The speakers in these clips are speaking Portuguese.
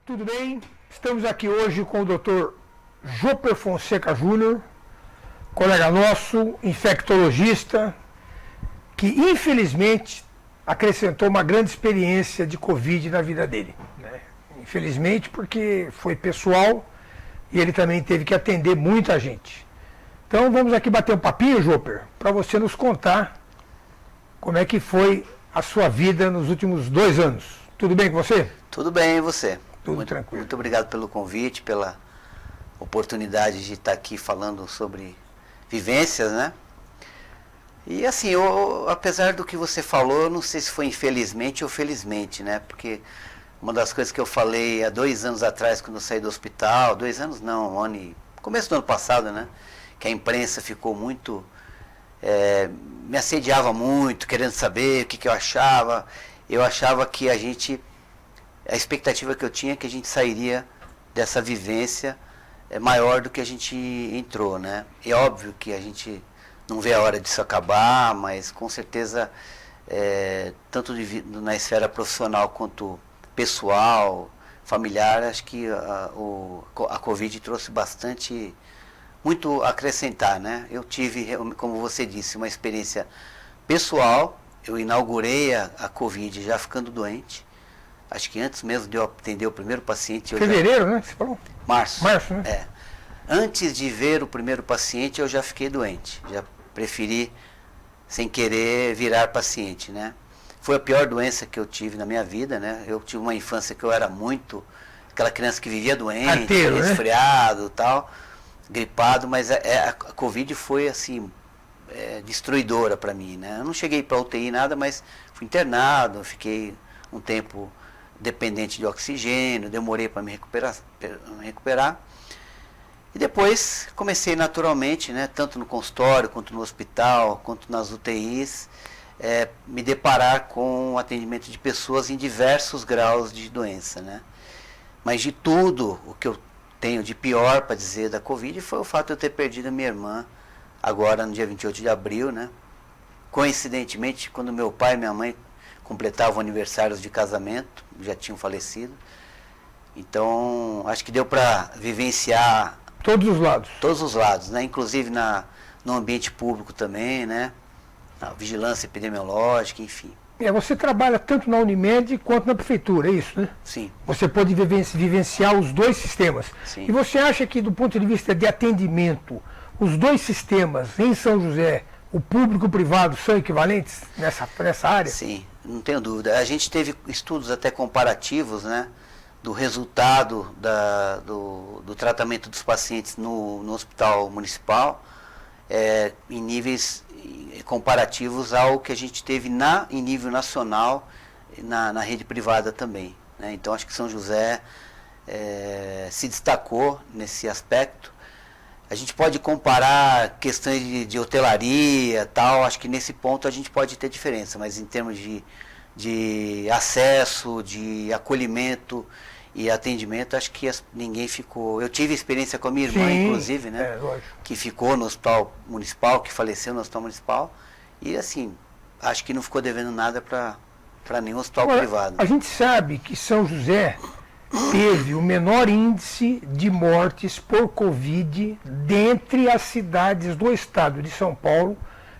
Tudo bem? Estamos aqui hoje com o Dr. Joper Fonseca Júnior, colega nosso, infectologista, que infelizmente acrescentou uma grande experiência de Covid na vida dele, né? Infelizmente porque foi pessoal e ele também teve que atender muita gente. Então vamos aqui bater um papinho, Joper, para você nos contar como é que foi a sua vida nos últimos 2 anos. Tudo bem com você? Tudo bem, e você? Tudo tranquilo. Muito obrigado pelo convite, pela oportunidade de estar aqui falando sobre vivências, né? E assim, apesar do que você falou, eu não sei se foi infelizmente ou felizmente, né? Porque uma das coisas que eu falei há 2 anos atrás, quando eu saí do hospital, 2 anos não, começo do ano passado, né? Que a imprensa ficou muito, me assediava muito, querendo saber o que eu achava. Eu achava que a expectativa que eu tinha é que a gente sairia dessa vivência maior do que a gente entrou, né? É óbvio que a gente não vê a hora disso acabar, mas com certeza, tanto na esfera profissional quanto pessoal, familiar, acho que a Covid trouxe muito a acrescentar, né? Eu tive, como você disse, uma experiência pessoal. Eu inaugurei a Covid já ficando doente. Acho que antes mesmo de eu atender o primeiro paciente... Fevereiro, né? Você falou? Março. Março, né? É. Antes de ver o primeiro paciente, eu já fiquei doente. Já preferi, sem querer, virar paciente, né? Foi a pior doença que eu tive na minha vida, né? Eu tive uma infância que eu era muito... Aquela criança que vivia doente, Arteiro, resfriado e tal, gripado, mas a Covid foi, assim, destruidora para mim, né? Eu não cheguei para UTI nada, mas fui internado, fiquei um tempo dependente de oxigênio, demorei para me recuperar. E depois comecei naturalmente, né, tanto no consultório, quanto no hospital, quanto nas UTIs, me deparar com o atendimento de pessoas em diversos graus de doença, né? Mas de tudo, o que eu tenho de pior para dizer da Covid foi o fato de eu ter perdido a minha irmã, agora no dia 28 de abril, né? Coincidentemente, quando meu pai e minha mãe completavam aniversários de casamento, já tinham falecido. Então, acho que deu para vivenciar... Todos os lados. Todos os lados, né? Inclusive no ambiente público também, né? Na vigilância epidemiológica, enfim. Você trabalha tanto na Unimed quanto na prefeitura, é isso, né? Sim. Você pode vivenciar os 2 sistemas. Sim. E você acha que, do ponto de vista de atendimento, os 2 sistemas em São José, o público e o privado, são equivalentes nessa área? Sim, não tenho dúvida. A gente teve estudos até comparativos, né, do resultado do tratamento dos pacientes no hospital municipal, em níveis comparativos ao que a gente teve em nível nacional, na rede privada também, né? Então acho que São José se destacou nesse aspecto. A gente pode comparar questões de hotelaria, tal, acho que nesse ponto a gente pode ter diferença, mas em termos de acesso, de acolhimento e atendimento, acho que ninguém ficou... Eu tive experiência com a minha irmã, Sim, inclusive, né? Lógico. Que ficou no hospital municipal, que faleceu no hospital municipal, e assim, acho que não ficou devendo nada para nenhum hospital privado. A gente sabe que São José teve o menor índice de mortes por Covid dentre as cidades do estado de São Paulo,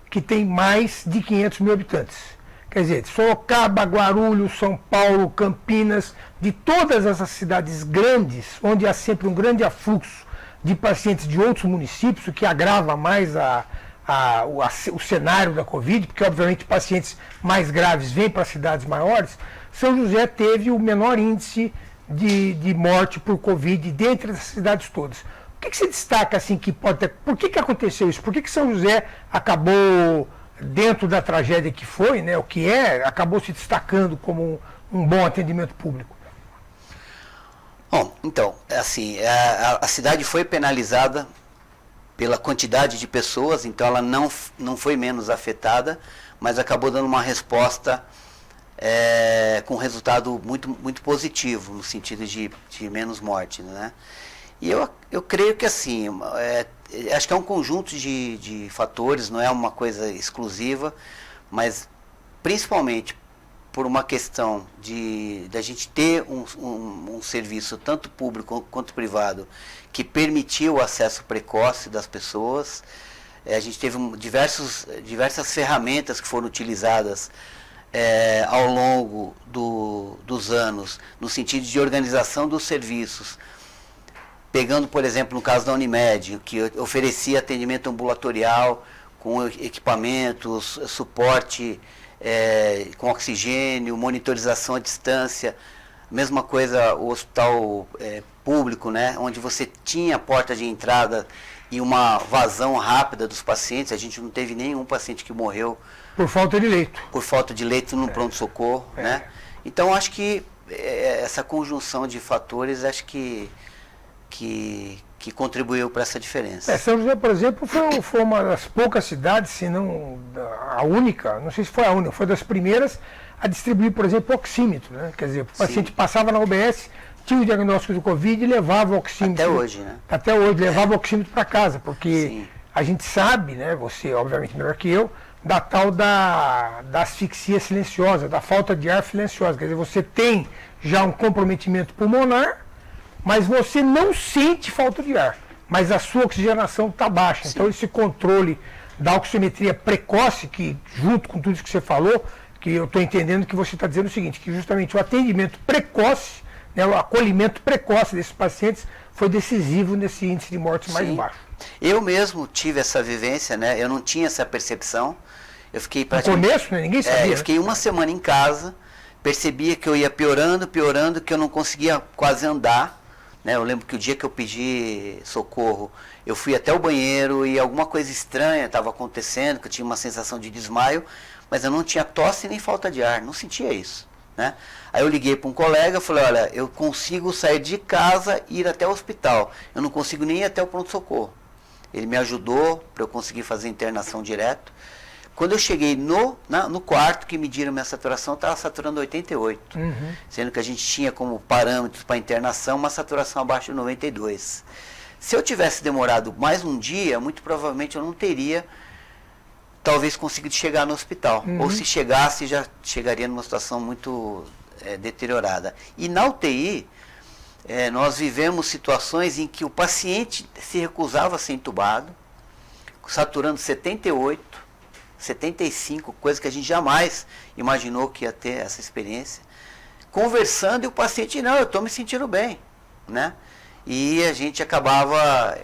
que tem mais de 500 mil habitantes. Quer dizer, Sorocaba, Guarulhos, São Paulo, Campinas, de todas essas cidades grandes, onde há sempre um grande afluxo de pacientes de outros municípios, o que agrava mais o cenário da Covid, porque obviamente pacientes mais graves vêm para cidades maiores. São José teve o menor índice de morte por Covid dentre as cidades todas. O que você destaca assim que pode ter? Por que aconteceu isso? Por que São José acabou, dentro da tragédia que foi, né, acabou se destacando como um bom atendimento público? Bom, então, assim, a cidade foi penalizada pela quantidade de pessoas, então ela não foi menos afetada, mas acabou dando uma resposta com um resultado muito positivo, no sentido de menos morte, né? E eu creio que assim, acho que é um conjunto de fatores, não é uma coisa exclusiva, mas principalmente por uma questão de a gente ter um serviço, tanto público quanto privado, que permitiu o acesso precoce das pessoas. A gente teve diversas ferramentas que foram utilizadas ao longo dos anos, no sentido de organização dos serviços. Pegando, por exemplo, no caso da Unimed, que oferecia atendimento ambulatorial com equipamentos, suporte com oxigênio, monitorização à distância. Mesma coisa o hospital público, né, onde você tinha a porta de entrada e uma vazão rápida dos pacientes. A gente não teve nenhum paciente que morreu por falta de leito. Por falta de leito no pronto-socorro, né? Então, acho que essa conjunção de fatores, acho que contribuiu para essa diferença. São José, por exemplo, foi uma das poucas cidades, se não a única, não sei se foi a única, foi das primeiras a distribuir, por exemplo, oxímetro, né? Quer dizer, o paciente passava na UBS, tinha o diagnóstico do Covid e levava o oxímetro. Até hoje, né? Até hoje, levava o oxímetro para casa, porque a gente sabe, né, você obviamente melhor que eu, da tal da asfixia silenciosa, da falta de ar silenciosa. Quer dizer, você tem já um comprometimento pulmonar, mas você não sente falta de ar, mas a sua oxigenação está baixa. Então esse controle da oximetria precoce, que junto com tudo isso que você falou, que eu estou entendendo que você está dizendo o seguinte, que justamente o atendimento precoce, né, o acolhimento precoce desses pacientes foi decisivo nesse índice de mortes mais baixo. Eu mesmo tive essa vivência, né? Eu não tinha essa percepção. Eu fiquei praticamente... No começo, né? Ninguém sabia. Eu fiquei uma semana em casa, percebia que eu ia piorando, que eu não conseguia quase andar. Né? Eu lembro que o dia que eu pedi socorro, eu fui até o banheiro e alguma coisa estranha estava acontecendo, que eu tinha uma sensação de desmaio, mas eu não tinha tosse nem falta de ar, não sentia isso. Né? Aí eu liguei para um colega, falei, olha, eu consigo sair de casa e ir até o hospital, eu não consigo nem ir até o pronto-socorro. Ele me ajudou para eu conseguir fazer internação direto. Quando eu cheguei no quarto que mediram minha saturação, eu estava saturando 88, sendo que a gente tinha como parâmetros para internação uma saturação abaixo de 92. Se eu tivesse demorado mais um dia, muito provavelmente eu não teria, talvez, conseguido chegar no hospital. Ou se chegasse, já chegaria numa situação muito deteriorada. E na UTI, nós vivemos situações em que o paciente se recusava a ser entubado, saturando 78, 75, coisa que a gente jamais imaginou que ia ter essa experiência, conversando e o paciente, não, eu estou me sentindo bem, né? E a gente acabava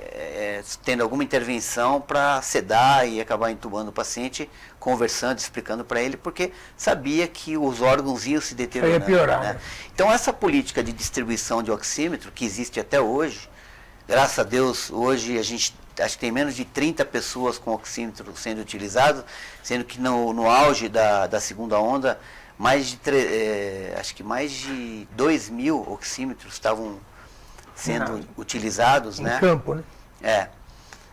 tendo alguma intervenção para sedar e acabar entubando o paciente, conversando, explicando para ele, porque sabia que os órgãos iam se deteriorando. Ia piorar, né? Né? Então essa política de distribuição de oxímetro, que existe até hoje, graças a Deus, hoje a gente acho que tem menos de 30 pessoas com oxímetro sendo utilizados, sendo que no auge da segunda onda, acho que mais de 2.000 oxímetros estavam sendo utilizados. Em campo, né?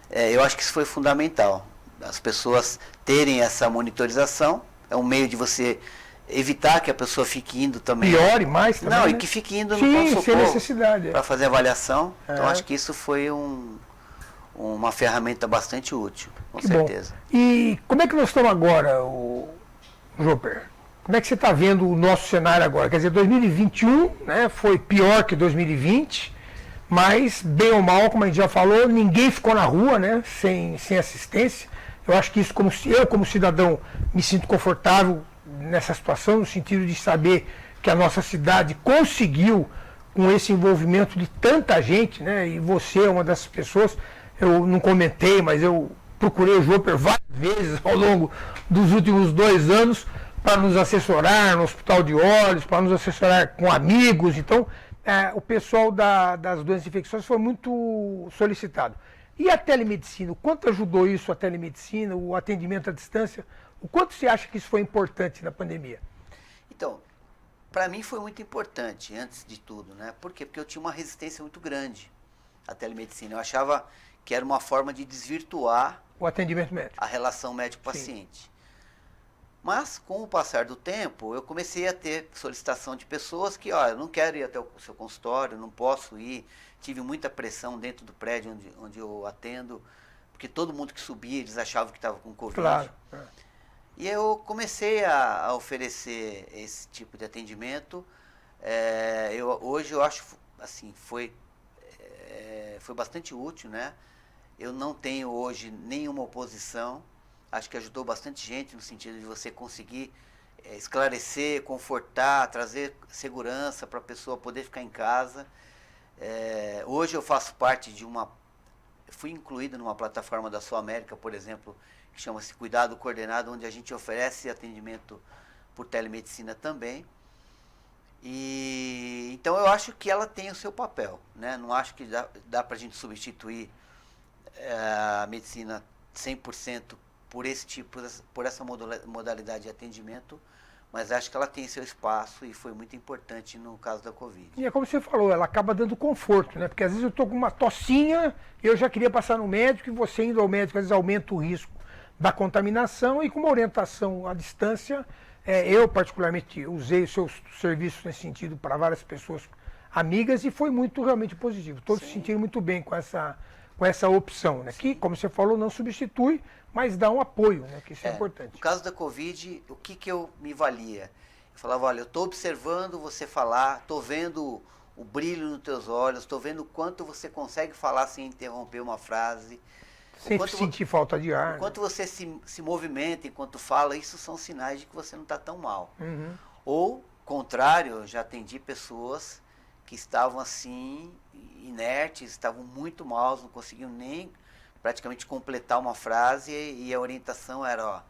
Eu acho que isso foi fundamental. As pessoas terem essa monitorização, é um meio de você evitar que a pessoa fique indo também. Piore mais também. Não, né? E que fique indo no pronto-socorro. Sem necessidade. Para fazer avaliação. Então acho que isso foi uma ferramenta bastante útil, com certeza. Bom. E como é que nós estamos agora, Joper? Como é que você está vendo o nosso cenário agora? Quer dizer, 2021, né, foi pior que 2020, mas, bem ou mal, como a gente já falou, ninguém ficou na rua, né, sem assistência. Eu acho que isso, como cidadão, me sinto confortável nessa situação, no sentido de saber que a nossa cidade conseguiu, com esse envolvimento de tanta gente, né, e você é uma dessas pessoas. Eu não comentei, mas eu procurei o Joper várias vezes ao longo dos últimos 2 anos para nos assessorar no Hospital de Olhos, para nos assessorar com amigos. Então, o pessoal das doenças infecciosas foi muito solicitado. E a telemedicina? O quanto ajudou isso a telemedicina, o atendimento à distância? O quanto você acha que isso foi importante na pandemia? Então, para mim foi muito importante, antes de tudo, né? Por quê? Porque eu tinha uma resistência muito grande à telemedicina. Eu achava que era uma forma de desvirtuar o atendimento médico, a relação médico-paciente. Mas, com o passar do tempo, eu comecei a ter solicitação de pessoas que, eu não quero ir até o seu consultório, não posso ir. Tive muita pressão dentro do prédio onde eu atendo, porque todo mundo que subia, eles achavam que estava com Covid. Claro. E eu comecei a oferecer esse tipo de atendimento. Hoje eu acho assim, foi bastante útil, né? Eu não tenho hoje nenhuma oposição. Acho que ajudou bastante gente no sentido de você conseguir esclarecer, confortar, trazer segurança para a pessoa poder ficar em casa. Hoje eu faço parte de fui incluído numa plataforma da Sul América, por exemplo, que chama-se Cuidado Coordenado, onde a gente oferece atendimento por telemedicina também. E então eu acho que ela tem o seu papel, né? Não acho que dá para a gente substituir a medicina 100% por essa modalidade de atendimento, mas acho que ela tem seu espaço e foi muito importante no caso da Covid. E é como você falou, ela acaba dando conforto, né? Porque às vezes eu estou com uma tossinha, eu já queria passar no médico, e você indo ao médico às vezes aumenta o risco da contaminação, e com uma orientação à distância, eu particularmente usei os seus serviços nesse sentido para várias pessoas amigas, e foi muito realmente positivo. Todos se sentiram muito bem com essa opção, né? Que, como você falou, não substitui, mas dá um apoio, né? Que isso é importante. No caso da Covid, o que eu me valia? Eu falava, olha, eu estou observando você falar, estou vendo o brilho nos teus olhos, estou vendo o quanto você consegue falar sem interromper uma frase. Sem sentir falta de ar. Enquanto você se movimenta, enquanto fala, isso são sinais de que você não está tão mal. Uhum. Ou, contrário, eu já atendi pessoas que estavam assim, inertes, estavam muito mal, não conseguiam nem praticamente completar uma frase, e a orientação era, ó,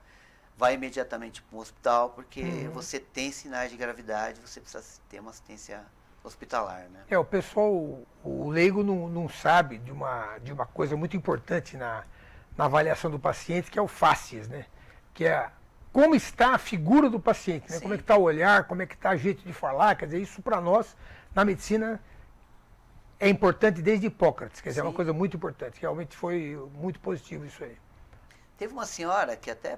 vai imediatamente para um hospital, porque você tem sinais de gravidade, você precisa ter uma assistência hospitalar, né? O pessoal, o leigo não sabe de uma coisa muito importante na avaliação do paciente, que é o facies, né? Que é como está a figura do paciente, né? Como é que está o olhar, como é que está o jeito de falar. Quer dizer, isso para nós, na medicina, é importante desde Hipócrates. Quer dizer, é uma coisa muito importante. Realmente foi muito positivo isso aí. Teve uma senhora que até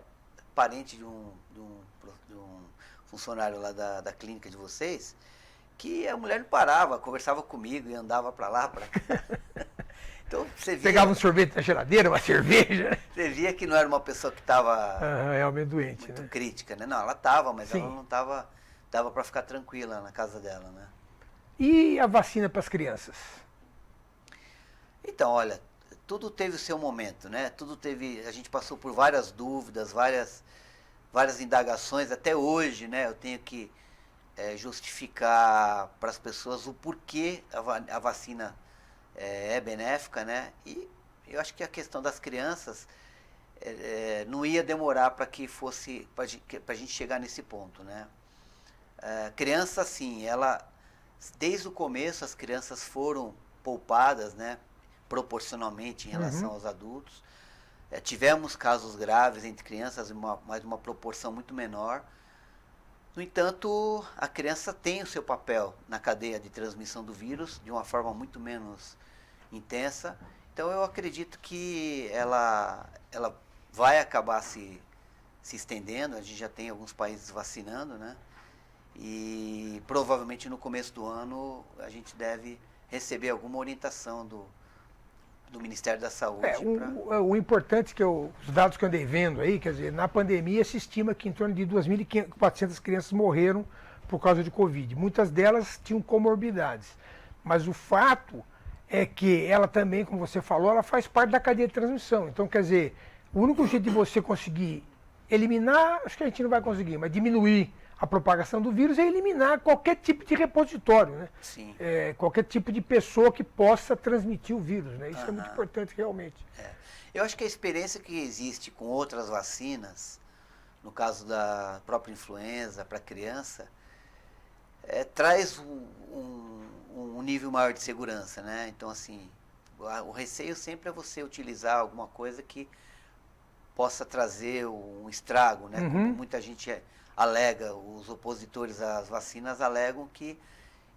parente de um funcionário lá da clínica de vocês, que a mulher não parava, conversava comigo e andava para lá, para cá. Então você via, pegava um sorvete na geladeira, uma cerveja. Você via que não era uma pessoa que estava realmente doente, muito né? crítica, né? Não, ela estava, mas Sim. ela não estava, dava para ficar tranquila na casa dela, né? E a vacina para as crianças? Então, olha, tudo teve o seu momento, né? A gente passou por várias dúvidas, várias indagações, até hoje, né? Eu tenho que justificar para as pessoas o porquê a vacina é benéfica, né? E eu acho que a questão das crianças não ia demorar para que fosse para a gente chegar nesse ponto, né? Criança, sim, desde o começo as crianças foram poupadas, né? Proporcionalmente em relação aos adultos. Tivemos casos graves entre crianças, mas uma proporção muito menor. No entanto, a criança tem o seu papel na cadeia de transmissão do vírus de uma forma muito menos intensa. Então eu acredito que ela vai acabar se estendendo. A gente já tem alguns países vacinando, né? E provavelmente no começo do ano a gente deve receber alguma orientação do Ministério da Saúde. O importante é que os dados que eu andei vendo aí, quer dizer, na pandemia se estima que em torno de 2.400 crianças morreram por causa de Covid. Muitas delas tinham comorbidades. Mas o fato é que ela também, como você falou, ela faz parte da cadeia de transmissão. Então, quer dizer, o único jeito de você conseguir eliminar, acho que a gente não vai conseguir, mas diminuir a propagação do vírus é eliminar qualquer tipo de repositório, né? Sim. Qualquer tipo de pessoa que possa transmitir o vírus, né? Isso é muito importante realmente. Eu acho que a experiência que existe com outras vacinas, no caso da própria influenza para criança, traz um nível maior de segurança, né? Então, assim, o receio sempre é você utilizar alguma coisa que possa trazer um estrago, né? Como muita gente alega, os opositores às vacinas alegam que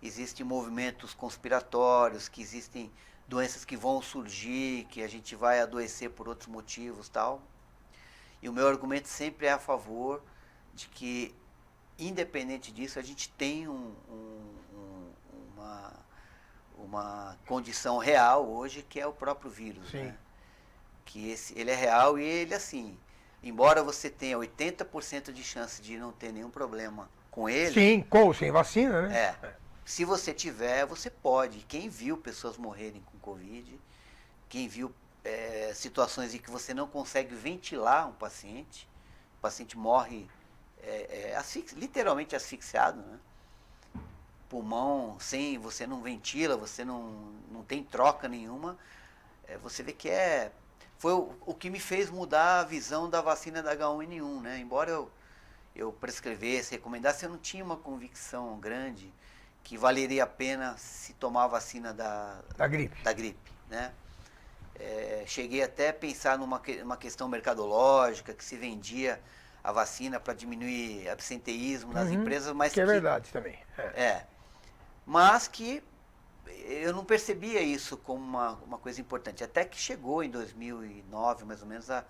existem movimentos conspiratórios, que existem doenças que vão surgir, que a gente vai adoecer por outros motivos, tal. E o meu argumento sempre é a favor de que, independente disso, a gente tem uma condição real hoje, que é o próprio vírus, né? Que ele é real e ele, assim, embora você tenha 80% de chance de não ter nenhum problema com ele. Sim, com ou sem vacina, né? Se você tiver, você pode. Quem viu pessoas morrerem com Covid, quem viu situações em que você não consegue ventilar um paciente, o paciente morre literalmente asfixiado, né? Pulmão sem, você não ventila, você não tem troca nenhuma. Você vê que foi o que me fez mudar a visão da vacina da H1N1, né? Embora eu prescrevesse, recomendasse, eu não tinha uma convicção grande que valeria a pena se tomar a vacina da gripe, né? Cheguei até a pensar numa questão mercadológica, que se vendia a vacina para diminuir absenteísmo nas empresas, mas que é verdade também. Mas que eu não percebia isso como uma coisa importante. Até que chegou em 2009, mais ou menos, a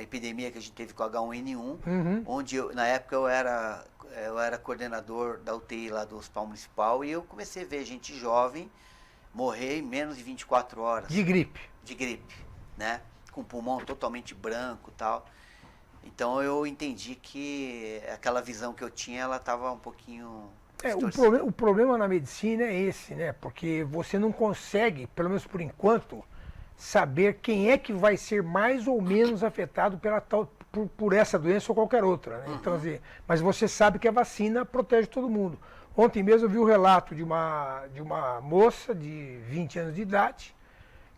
epidemia que a gente teve com a H1N1, onde na época eu era coordenador da UTI lá do Hospital Municipal, e eu comecei a ver gente jovem morrer em menos de 24 horas. De gripe. De gripe, né? Com o pulmão totalmente branco e tal. Então eu entendi que aquela visão que eu tinha, ela estava um pouquinho... O problema na medicina é esse, né? Porque você não consegue, pelo menos por enquanto, saber quem é que vai ser mais ou menos afetado por essa doença ou qualquer outra, né? Então, assim, mas você sabe que a vacina protege todo mundo. Ontem mesmo eu vi o relato de uma moça de 20 anos de idade,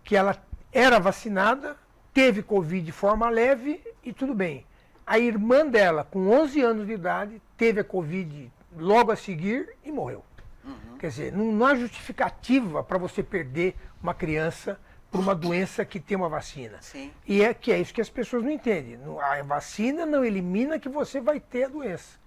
que ela era vacinada, teve Covid de forma leve e tudo bem. A irmã dela, com 11 anos de idade, teve a Covid logo a seguir e morreu. Quer dizer, não há justificativa para você perder uma criança por uma doença que tem uma vacina. Sim. E é isso que as pessoas não entendem. A vacina não elimina que você vai ter a doença.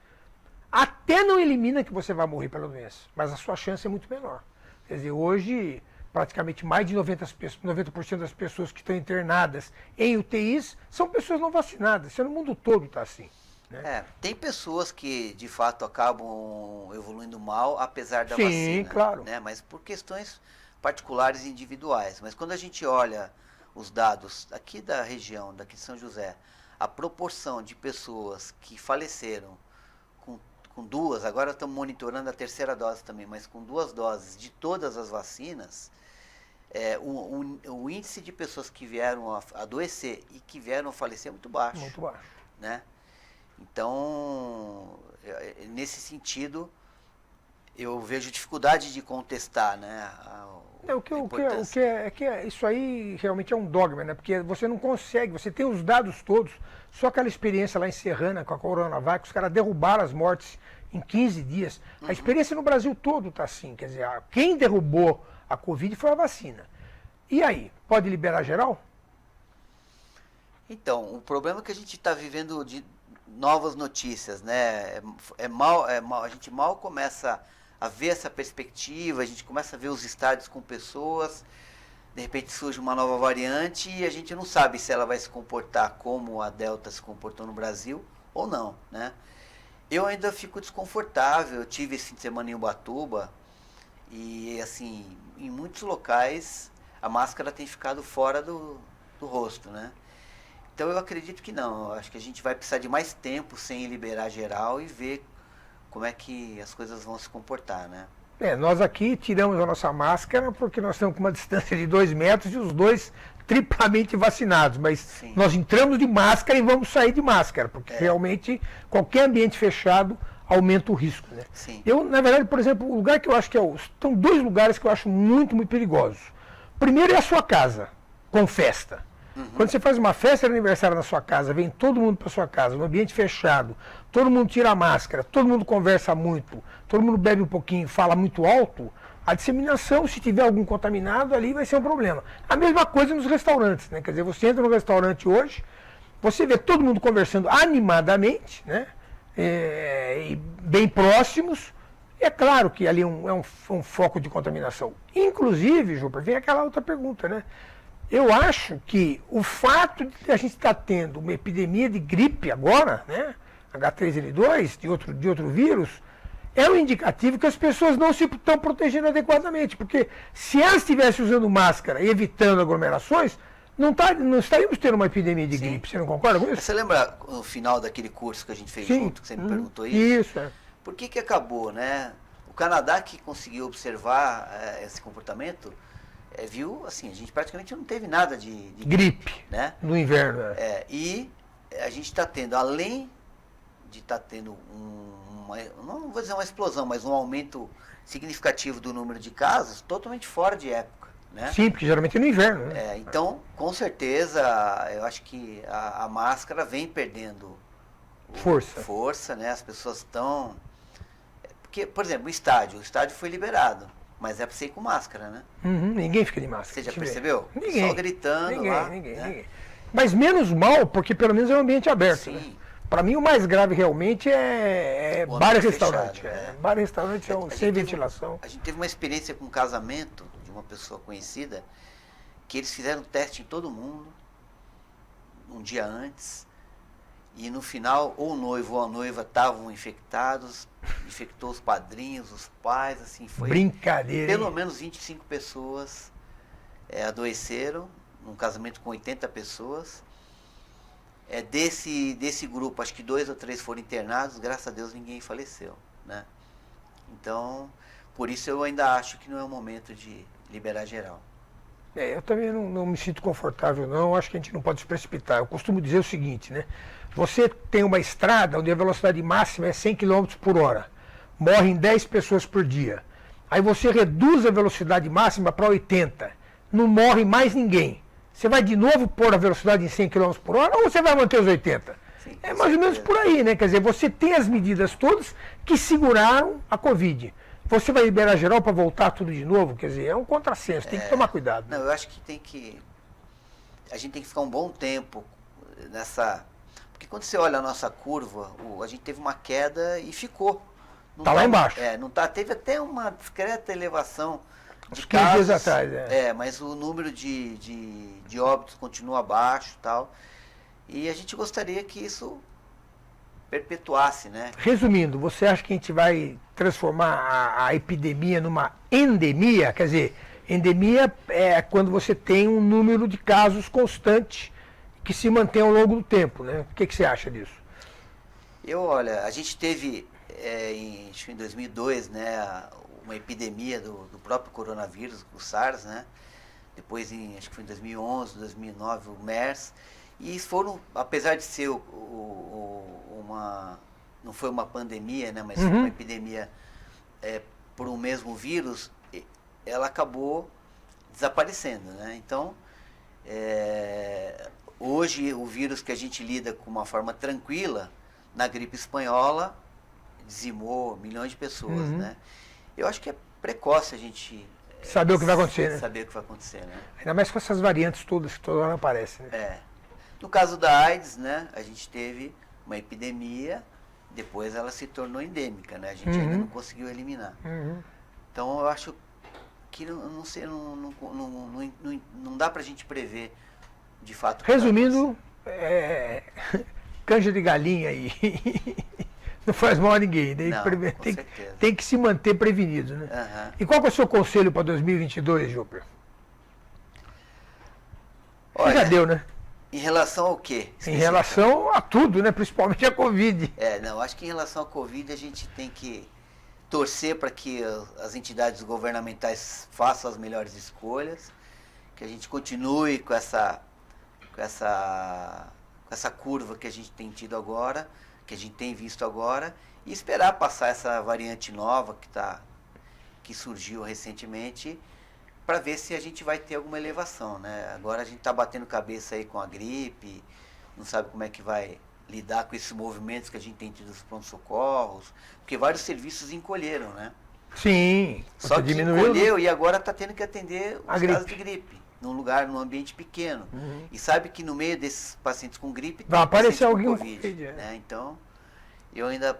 Até não elimina que você vai morrer pela doença, mas a sua chance é muito menor. Quer dizer, hoje, praticamente mais de 90% das pessoas que estão internadas em UTIs são pessoas não vacinadas. Isso no mundo todo está assim. Né? Tem pessoas que de fato acabam evoluindo mal, apesar da vacina. Sim, claro. Né? Mas por questões particulares e individuais. Mas quando a gente olha os dados aqui da região, daqui de São José, a proporção de pessoas que faleceram com duas, agora estamos monitorando a terceira dose também, mas com 2 doses de todas as vacinas, o índice de pessoas que vieram a adoecer e que vieram a falecer é muito baixo. Muito baixo. Né? Então, nesse sentido, eu vejo dificuldade de contestar, né? Isso aí realmente é um dogma, né? Porque você não consegue, você tem os dados todos, só aquela experiência lá em Serrana com a Coronavac, os caras derrubaram as mortes em 15 dias. A experiência no Brasil todo está assim, quer dizer, quem derrubou a Covid foi a vacina. E aí, pode liberar geral? Então, o problema é que a gente está vivendo de novas notícias, né? A gente mal começa a ver essa perspectiva, a gente começa a ver os estádios com pessoas, de repente surge uma nova variante e a gente não sabe se ela vai se comportar como a Delta se comportou no Brasil ou não, né? Eu ainda fico desconfortável, eu tive esse fim de semana em Ubatuba e, assim, em muitos locais a máscara tem ficado fora do rosto, né? Então eu acredito que não, eu acho que a gente vai precisar de mais tempo sem liberar geral e ver como é que as coisas vão se comportar, né? Nós aqui tiramos a nossa máscara porque nós estamos com uma distância de 2 metros e os dois triplamente vacinados, mas sim, nós entramos de máscara e vamos sair de máscara, porque realmente qualquer ambiente fechado aumenta o risco, né? Sim. Eu, na verdade, por exemplo, o lugar que eu acho que estão 2 lugares que eu acho muito, muito perigosos. Primeiro é a sua casa, com festa. Quando você faz uma festa de aniversário na sua casa, vem todo mundo para sua casa, no ambiente fechado, todo mundo tira a máscara, todo mundo conversa muito, todo mundo bebe um pouquinho, fala muito alto, a disseminação, se tiver algum contaminado, ali vai ser um problema. A mesma coisa nos restaurantes, né? Quer dizer, você entra no restaurante hoje, você vê todo mundo conversando animadamente, né? E bem próximos. É claro que ali é um foco de contaminação. Inclusive, Júpiter, vem aquela outra pergunta, né? Eu acho que o fato de a gente estar tendo uma epidemia de gripe agora, né, H3N2, de outro vírus, é um indicativo que as pessoas não se estão protegendo adequadamente. Porque se elas estivessem usando máscara e evitando aglomerações, não estaríamos tendo uma epidemia de Sim. gripe, você não concorda com isso? Você lembra no final daquele curso que a gente fez Sim. junto, que você me perguntou isso? Isso, é. Por que acabou, né? O Canadá, que conseguiu observar esse comportamento, viu, assim, a gente praticamente não teve nada de Gripe, né? no inverno. E a gente está tendo, além de estar tendo não vou dizer uma explosão, mas um aumento significativo do número de casos, totalmente fora de época, né? Sim, porque geralmente é no inverno, né? Então, com certeza, eu acho que a máscara vem perdendo força, né? As pessoas estão... Porque, por exemplo, o estádio foi liberado, mas é para você ir com máscara, né? Ninguém fica de máscara. Você já percebeu? Ninguém. Só gritando lá. Ninguém. Mas menos mal, porque pelo menos é um ambiente aberto. Sim. Né? Para mim, o mais grave realmente é bar e restaurante. Fechado, Bar e restaurante são sem ventilação. A gente teve uma experiência com um casamento de uma pessoa conhecida, que eles fizeram teste em todo mundo, um dia antes, e no final, ou o noivo ou a noiva estavam infectados, infectou os padrinhos, os pais, assim, foi... Brincadeira. Pelo menos 25 pessoas adoeceram, num casamento com 80 pessoas. Desse grupo, acho que 2 ou 3 foram internados, graças a Deus ninguém faleceu, né? Então, por isso eu ainda acho que não é o momento de liberar geral. Eu também não me sinto confortável, não. Acho que a gente não pode se precipitar. Eu costumo dizer o seguinte, né? Você tem uma estrada onde a velocidade máxima é 100 km por hora. Morrem 10 pessoas por dia. Aí você reduz a velocidade máxima para 80. Não morre mais ninguém. Você vai de novo pôr a velocidade em 100 km por hora ou você vai manter os 80? Sim, é mais ou menos por aí, né? Quer dizer, você tem as medidas todas que seguraram a Covid. Você vai liberar geral para voltar tudo de novo? Quer dizer, é um contrassenso, tem que tomar cuidado. Não, eu acho que a gente tem que ficar um bom tempo nessa... Porque quando você olha a nossa curva, a gente teve uma queda e ficou. Está lá embaixo. Teve até uma discreta elevação de 15 dias casos. atrás, Mas o número de óbitos continua baixo e tal. E a gente gostaria que isso perpetuasse, né? Resumindo, você acha que a gente vai transformar a epidemia numa endemia? Quer dizer, endemia é quando você tem um número de casos constante que se mantém ao longo do tempo, né? O que você acha disso? Olha, a gente teve acho que em 2002, né, uma epidemia do próprio coronavírus, o SARS, né? Depois, acho que foi em 2011, 2009, o MERS. E foram, apesar de ser não foi uma pandemia, né, mas foi uma epidemia por um mesmo vírus, ela acabou desaparecendo, né? Então, hoje o vírus que a gente lida com uma forma tranquila, na gripe espanhola, dizimou milhões de pessoas, né? Eu acho que é precoce a gente saber o que vai acontecer, né? Saber o que vai acontecer, né? Ainda mais com essas variantes todas que toda hora aparecem, né? No caso da AIDS, né, a gente teve uma epidemia, depois ela se tornou endêmica, né? A gente ainda não conseguiu eliminar. Então eu acho que não dá pra gente prever de fato. Resumindo, canja de galinha aí não faz mal a ninguém, né? Tem que se manter prevenido, né? E qual que é o seu conselho para 2022, Júper? Olha, já deu, né? Em relação ao quê? Em relação a tudo, né? Principalmente a Covid. Acho que em relação à Covid a gente tem que torcer para que as entidades governamentais façam as melhores escolhas, que a gente continue com essa curva que a gente tem tido agora, que a gente tem visto agora, e esperar passar essa variante nova que surgiu recentemente, para ver se a gente vai ter alguma elevação, né? Agora a gente está batendo cabeça aí com a gripe, não sabe como é que vai lidar com esses movimentos que a gente tem tido nos pronto-socorros, porque vários serviços encolheram, né? Sim, só que encolheu e agora está tendo que atender os casos de gripe, num ambiente pequeno. E sabe que no meio desses pacientes com gripe vai aparecer alguém com Covid, né? Então, eu ainda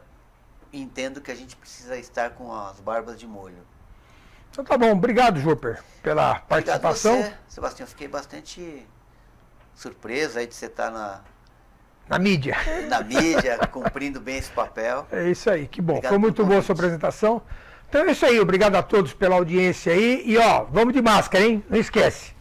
entendo que a gente precisa estar com as barbas de molho. Então tá bom, obrigado, Júper, pela participação. Obrigado você, Sebastião, fiquei bastante surpreso aí de você estar na mídia. Na mídia, cumprindo bem esse papel. É isso aí, que bom. Obrigado. Foi muito boa a sua apresentação. Então é isso aí, obrigado a todos pela audiência aí. E vamos de máscara, hein? Não esquece.